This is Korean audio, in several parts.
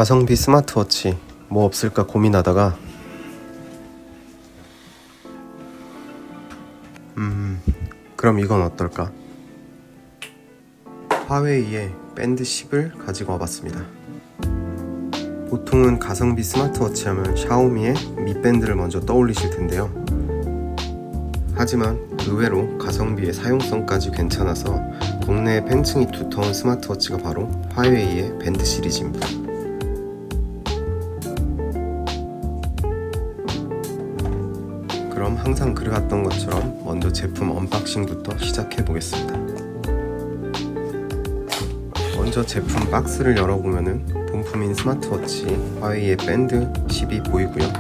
가성비 스마트워치 뭐 없을까 고민하다가 그럼 이건 어떨까? 화웨이의 밴드 10을 가지고 와봤습니다. 보통은 가성비 스마트워치 하면 샤오미의 미 밴드를 먼저 떠올리실 텐데요. 하지만 의외로 가성비의 사용성까지 괜찮아서 국내에 팬층이 두터운 스마트워치가 바로 화웨이의 밴드 시리즈입니다. 그럼 항상 그래왔던 것처럼 먼저 제품 언박싱부터 시작해 보겠습니다. 먼저 제품 박스를 열어보면은 본품인 스마트워치 화웨이의 밴드 10이 보이고요.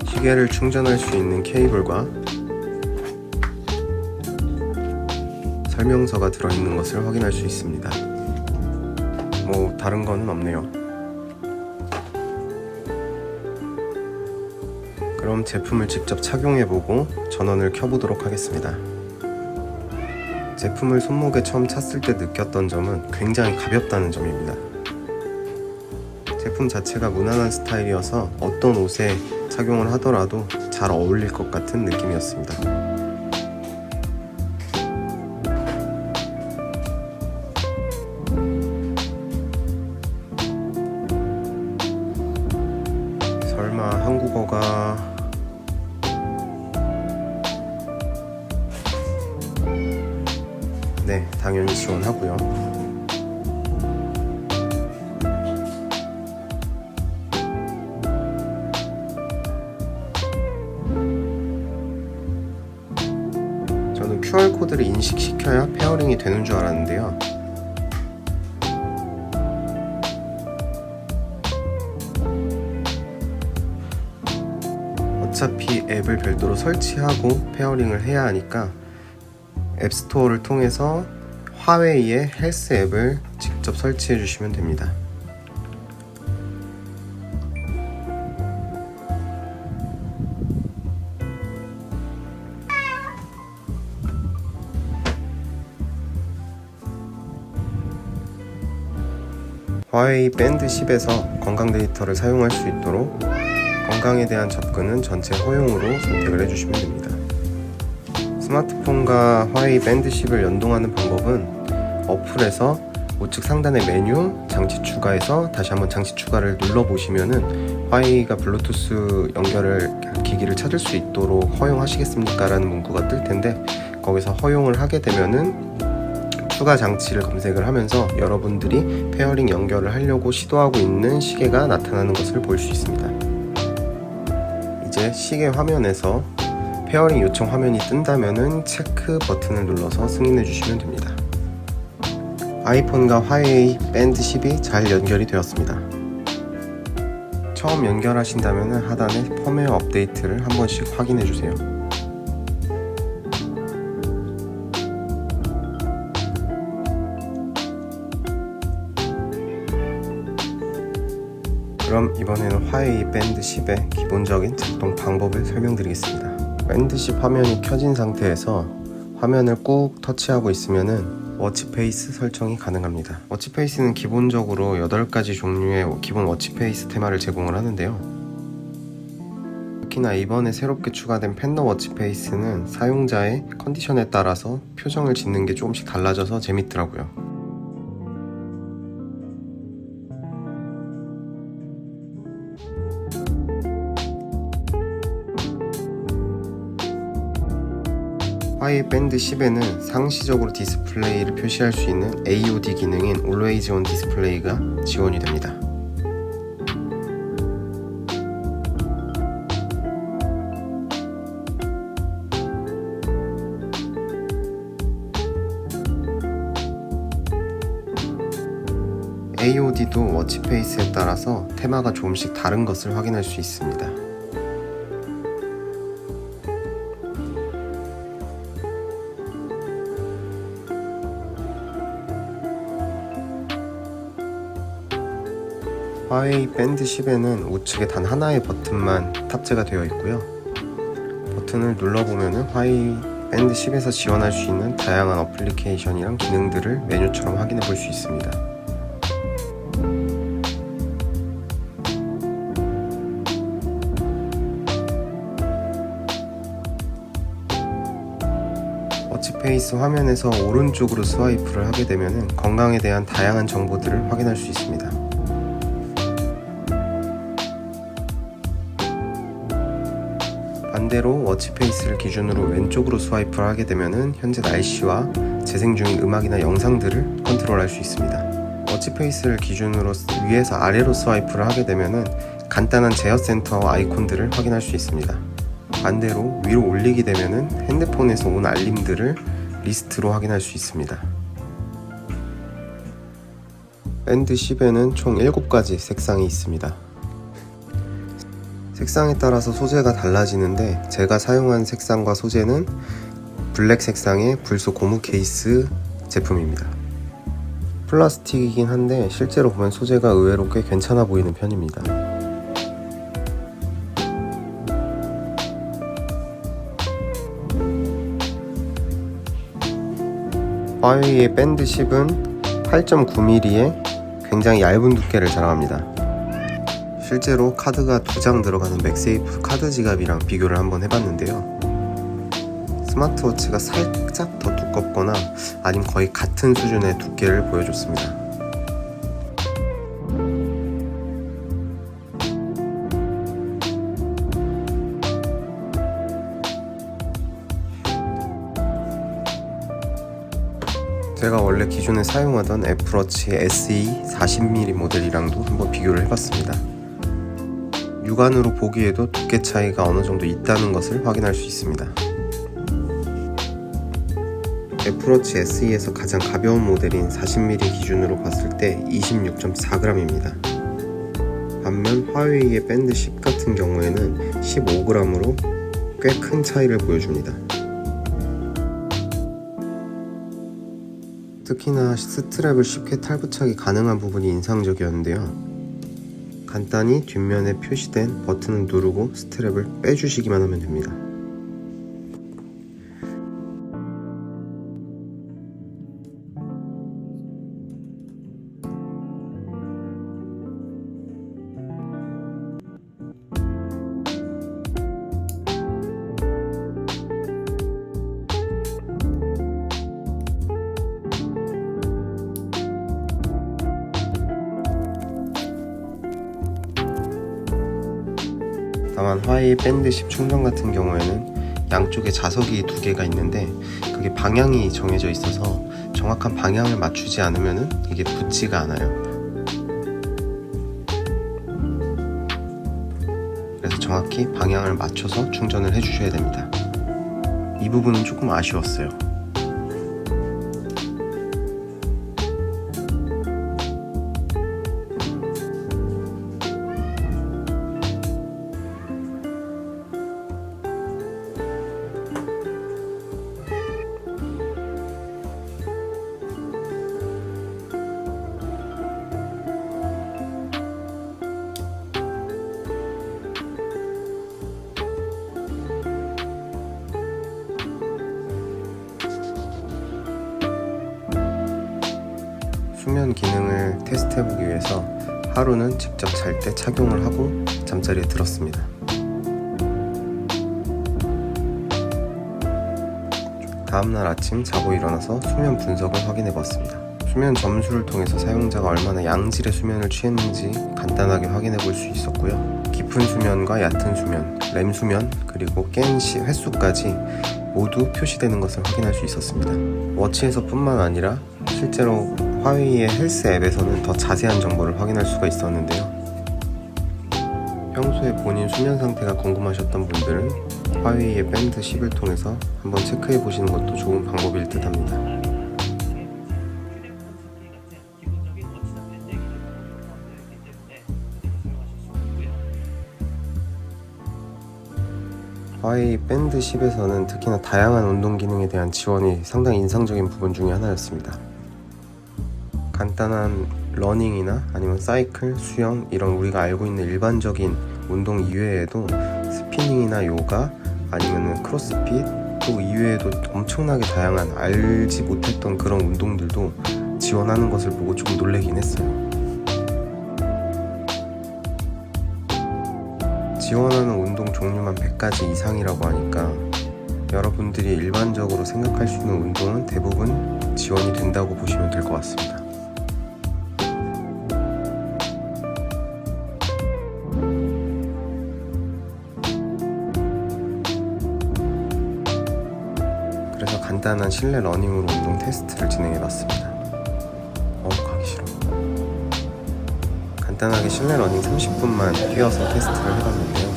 시계를 충전할 수 있는 케이블과 설명서가 들어있는 것을 확인할 수 있습니다. 뭐 다른 거는 없네요. 그럼 제품을 직접 착용해보고 전원을 켜보도록 하겠습니다. 제품을 손목에 처음 찼을 때 느꼈던 점은 굉장히 가볍다는 점입니다. 제품 자체가 무난한 스타일이어서 어떤 옷에 착용을 하더라도 잘 어울릴 것 같은 느낌이었습니다. 설마 한국어가 네, 당연히 지원하고요. 저는 QR코드를 인식시켜야 페어링이 되는 줄 알았는데요. 어차피 앱을 별도로 설치하고 페어링을 해야 하니까 앱스토어를 통해서 화웨이의 헬스 앱을 직접 설치해 주시면 됩니다. 화웨이 밴드 10에서 건강 데이터를 사용할 수 있도록 건강에 대한 접근은 전체 허용으로 선택을 해주시면 됩니다. 스마트폰과 화웨이 밴드 10을 연동하는 방법은 어플에서 우측 상단의 메뉴 장치 추가에서 다시 한번 장치 추가를 눌러보시면은 화웨이가 블루투스 연결을 기기를 찾을 수 있도록 허용하시겠습니까? 라는 문구가 뜰 텐데 거기서 허용을 하게 되면은 추가 장치를 검색을 하면서 여러분들이 페어링 연결을 하려고 시도하고 있는 시계가 나타나는 것을 볼 수 있습니다. 이제 시계 화면에서 페어링 요청 화면이 뜬다면은 체크 버튼을 눌러서 승인해 주시면 됩니다. 아이폰과 화웨이 밴드 10이 잘 연결이 되었습니다. 처음 연결하신다면 하단에 펌웨어 업데이트를 한 번씩 확인해 주세요. 그럼 이번에는 화웨이 밴드 10의 기본적인 작동 방법을 설명드리겠습니다. 밴드 10 화면이 켜진 상태에서 화면을 꾹 터치하고 있으면은 워치페이스 설정이 가능합니다. 워치페이스는 기본적으로 8가지 종류의 기본 워치페이스 테마를 제공을 하는데요. 특히나 이번에 새롭게 추가된 팬더 워치페이스는 사용자의 컨디션에 따라서 표정을 짓는 게 조금씩 달라져서 재밌더라고요. 화웨이 밴드 10에는 상시적으로 디스플레이를 표시할 수 있는 AOD 기능인 Always On 디스플레이가 지원이 됩니다. AOD도 워치페이스에 따라서 테마가 조금씩 다른 것을 확인할 수 있습니다. 화웨이 밴드 10에는 우측에 단 하나의 버튼만 탑재가 되어 있고요. 버튼을 눌러보면 화웨이 밴드 10에서 지원할 수 있는 다양한 어플리케이션이랑 기능들을 메뉴처럼 확인해 볼 수 있습니다. 인터페이스 화면에서 오른쪽으로 스와이프를 하게 되면 건강에 대한 다양한 정보들을 확인할 수 있습니다. 반대로 워치페이스를 기준으로 왼쪽으로 스와이프를 하게 되면 현재 날씨와 재생 중인 음악이나 영상들을 컨트롤할 수 있습니다. 워치페이스를 기준으로 위에서 아래로 스와이프를 하게 되면 간단한 제어 센터 아이콘들을 확인할 수 있습니다. 반대로 위로 올리게 되면 핸드폰에서 온 알림들을 리스트로 확인할 수 있습니다. 밴드 10에는 총 7가지 색상이 있습니다. 색상에 따라서 소재가 달라지는데 제가 사용한 색상과 소재는 블랙 색상의 불소 고무 케이스 제품입니다. 플라스틱이긴 한데 실제로 보면 소재가 의외로 꽤 괜찮아 보이는 편입니다. 화웨이의 밴드 10은 8.9mm의 굉장히 얇은 두께를 자랑합니다. 실제로 카드가 2장 들어가는 맥세이프 카드 지갑이랑 비교를 한번 해봤는데요. 스마트워치가 살짝 더 두껍거나 아니면 거의 같은 수준의 두께를 보여줬습니다. 제가 원래 기존에 사용하던 애플워치 SE 40mm 모델이랑도 한번 비교를 해봤습니다. 육안으로 보기에도 두께 차이가 어느 정도 있다는 것을 확인할 수 있습니다. 애플워치 SE에서 가장 가벼운 모델인 40mm 기준으로 봤을 때 26.4g입니다. 반면 화웨이의 밴드 10 같은 경우에는 15g으로 꽤 큰 차이를 보여줍니다. 특히나 스트랩을 쉽게 탈부착이 가능한 부분이 인상적이었는데요. 간단히 뒷면에 표시된 버튼을 누르고 스트랩을 빼주시기만 하면 됩니다. 다만 화웨이 밴드 10 충전 같은 경우에는 양쪽에 자석이 2개가 있는데 그게 방향이 정해져 있어서 정확한 방향을 맞추지 않으면 이게 붙지가 않아요. 그래서 정확히 방향을 맞춰서 충전을 해주셔야 됩니다. 이 부분은 조금 아쉬웠어요. 수면 기능을 테스트해보기 위해서 하루는 직접 잘 때 착용을 하고 잠자리에 들었습니다. 다음날 아침 자고 일어나서 수면 분석을 확인해봤습니다. 수면 점수를 통해서 사용자가 얼마나 양질의 수면을 취했는지 간단하게 확인해볼 수 있었고요. 깊은 수면과 얕은 수면, 렘 수면, 그리고 깬 횟수까지 모두 표시되는 것을 확인할 수 있었습니다. 워치에서 뿐만 아니라 실제로 화웨이의 헬스 앱에서는 더 자세한 정보를 확인할 수가 있었는데요. 평소에 본인 수면 상태가 궁금하셨던 분들은 화웨이의 밴드 10을 통해서 한번 체크해 보시는 것도 좋은 방법일 듯 합니다. 화웨이 밴드 10에서는 특히나 다양한 운동 기능에 대한 지원이 상당히 인상적인 부분 중에 하나였습니다. 간단한 러닝이나 아니면 사이클, 수영 이런 우리가 알고 있는 일반적인 운동 이외에도 스피닝이나 요가 아니면 크로스핏 또 이외에도 엄청나게 다양한 알지 못했던 그런 운동들도 지원하는 것을 보고 조금 놀라긴 했어요. 지원하는 운동 종류만 100가지 이상이라고 하니까 여러분들이 일반적으로 생각할 수 있는 운동은 대부분 지원이 된다고 보시면 될 것 같습니다. 그래서 간단한 실내 러닝으로 운동 테스트를 진행해 봤습니다. 가기 싫어. 간단하게 실내 러닝 30분만 뛰어서 테스트를 해봤는데요.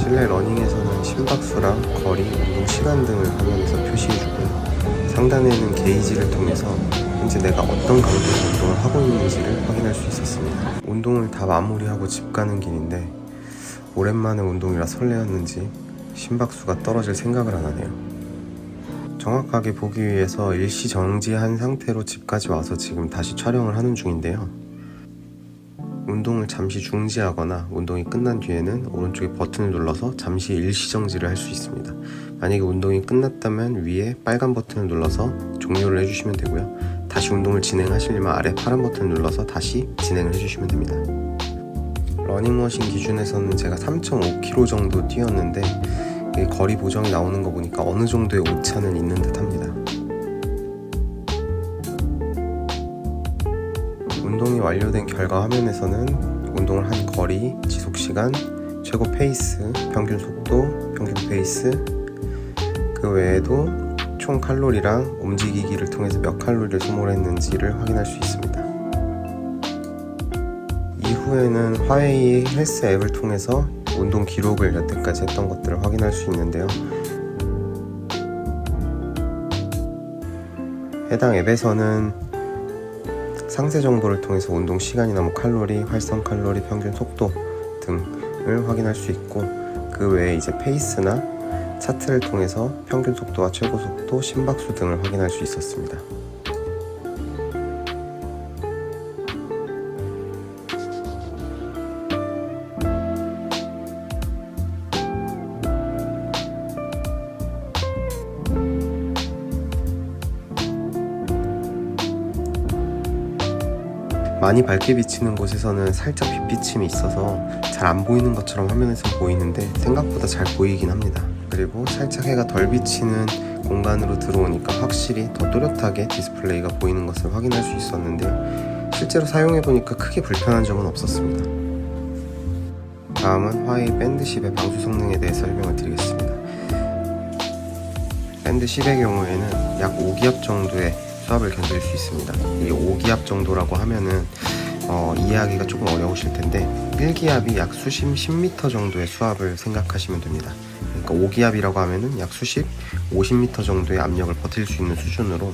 실내 러닝에서는 심박수랑 거리, 운동 시간 등을 화면에서 표시해주고요. 상단에는 게이지를 통해서 현재 내가 어떤 강도에서 운동을 하고 있는지를 확인할 수 있었습니다. 운동을 다 마무리하고 집 가는 길인데 오랜만에 운동이라 설레었는지 심박수가 떨어질 생각을 안 하네요. 정확하게 보기 위해서 일시 정지한 상태로 집까지 와서 지금 다시 촬영을 하는 중인데요. 운동을 잠시 중지하거나 운동이 끝난 뒤에는 오른쪽에 버튼을 눌러서 잠시 일시 정지를 할 수 있습니다. 만약에 운동이 끝났다면 위에 빨간 버튼을 눌러서 종료를 해주시면 되고요. 다시 운동을 진행하시려면 아래 파란 버튼을 눌러서 다시 진행을 해주시면 됩니다. 러닝머신 기준에서는 제가 3.5km 정도 뛰었는데 거리 보정이 나오는 거 보니까 어느 정도의 오차는 있는 듯 합니다. 운동이 완료된 결과 화면에서는 운동을 한 거리, 지속시간, 최고 페이스, 평균 속도, 평균 페이스, 그 외에도 총 칼로리랑 움직이기를 통해서 몇 칼로리를 소모했는지를 확인할 수 있습니다. 이후에는 화웨이 헬스 앱을 통해서 운동 기록을 여태까지 했던 것들을 확인할 수 있는데요. 해당 앱에서는 상세 정보를 통해서 운동 시간이나 칼로리, 활성 칼로리, 평균 속도 등을 확인할 수 있고, 그 외에 이제 페이스나 차트를 통해서 평균 속도와 최고 속도, 심박수 등을 확인할 수 있었습니다. 많이 밝게 비치는 곳에서는 살짝 빛비침이 있어서 잘 안 보이는 것처럼 화면에서 보이는데 생각보다 잘 보이긴 합니다. 그리고 살짝 해가 덜 비치는 공간으로 들어오니까 확실히 더 또렷하게 디스플레이가 보이는 것을 확인할 수 있었는데요. 실제로 사용해보니까 크게 불편한 점은 없었습니다. 다음은 화웨이 밴드 10의 방수 성능에 대해서 설명을 드리겠습니다. 밴드 10의 경우에는 약 5기압 정도의 수압을 견딜 수 있습니다. 이 5기압 정도라고 하면은 이해하기가 조금 어려우실 텐데 1기압이 약 수심 10m 정도의 수압을 생각하시면 됩니다. 그러니까 5기압이라고 하면은 약 수심 50m 정도의 압력을 버틸 수 있는 수준으로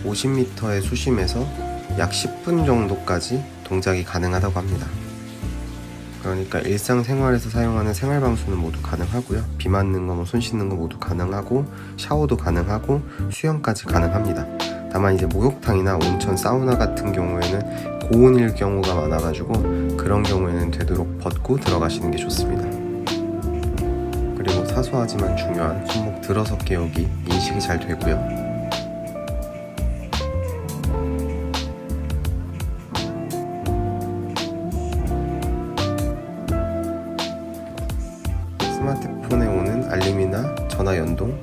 50m의 수심에서 약 10분 정도까지 동작이 가능하다고 합니다. 그러니까 일상생활에서 사용하는 생활방수는 모두 가능하고요. 비 맞는 거, 손 씻는 거 모두 가능하고, 샤워도 가능하고, 수영까지 가능합니다. 다만 이제 목욕탕이나 온천, 사우나 같은 경우에는 고온일 경우가 많아가지고 그런 경우에는 되도록 벗고 들어가시는 게 좋습니다. 그리고 사소하지만 중요한 손목 들어서 깨우기 인식이 잘 되고요. 스마트폰에 오는 알림이나 전화 연동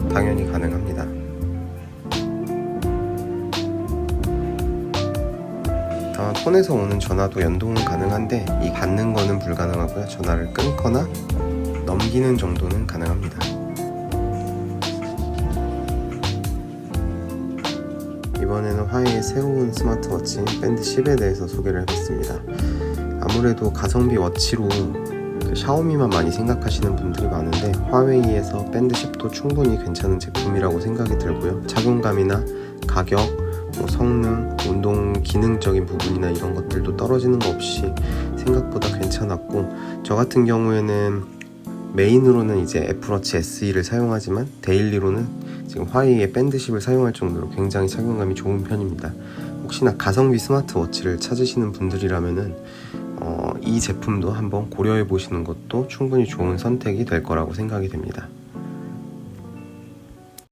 당연히 가능합니다. 다만 폰에서 오는 전화도 연동은 가능한데 이 받는 거는 불가능하고요. 전화를 끊거나 넘기는 정도는 가능합니다. 이번에는 화웨이의 새로운 스마트워치인 밴드 10에 대해서 소개를 해봤습니다. 아무래도 가성비 워치로 샤오미만 많이 생각하시는 분들이 많은데 화웨이에서 밴드 10도 충분히 괜찮은 제품이라고 생각이 들고요. 착용감이나 가격, 성능, 운동 기능적인 부분이나 이런 것들도 떨어지는 거 없이 생각보다 괜찮았고, 저 같은 경우에는 메인으로는 이제 애플워치 SE를 사용하지만 데일리로는 지금 화웨이의 밴드 10을 사용할 정도로 굉장히 착용감이 좋은 편입니다. 혹시나 가성비 스마트워치를 찾으시는 분들이라면은 이 제품도 한번 고려해 보시는 것도 충분히 좋은 선택이 될 거라고 생각이 됩니다.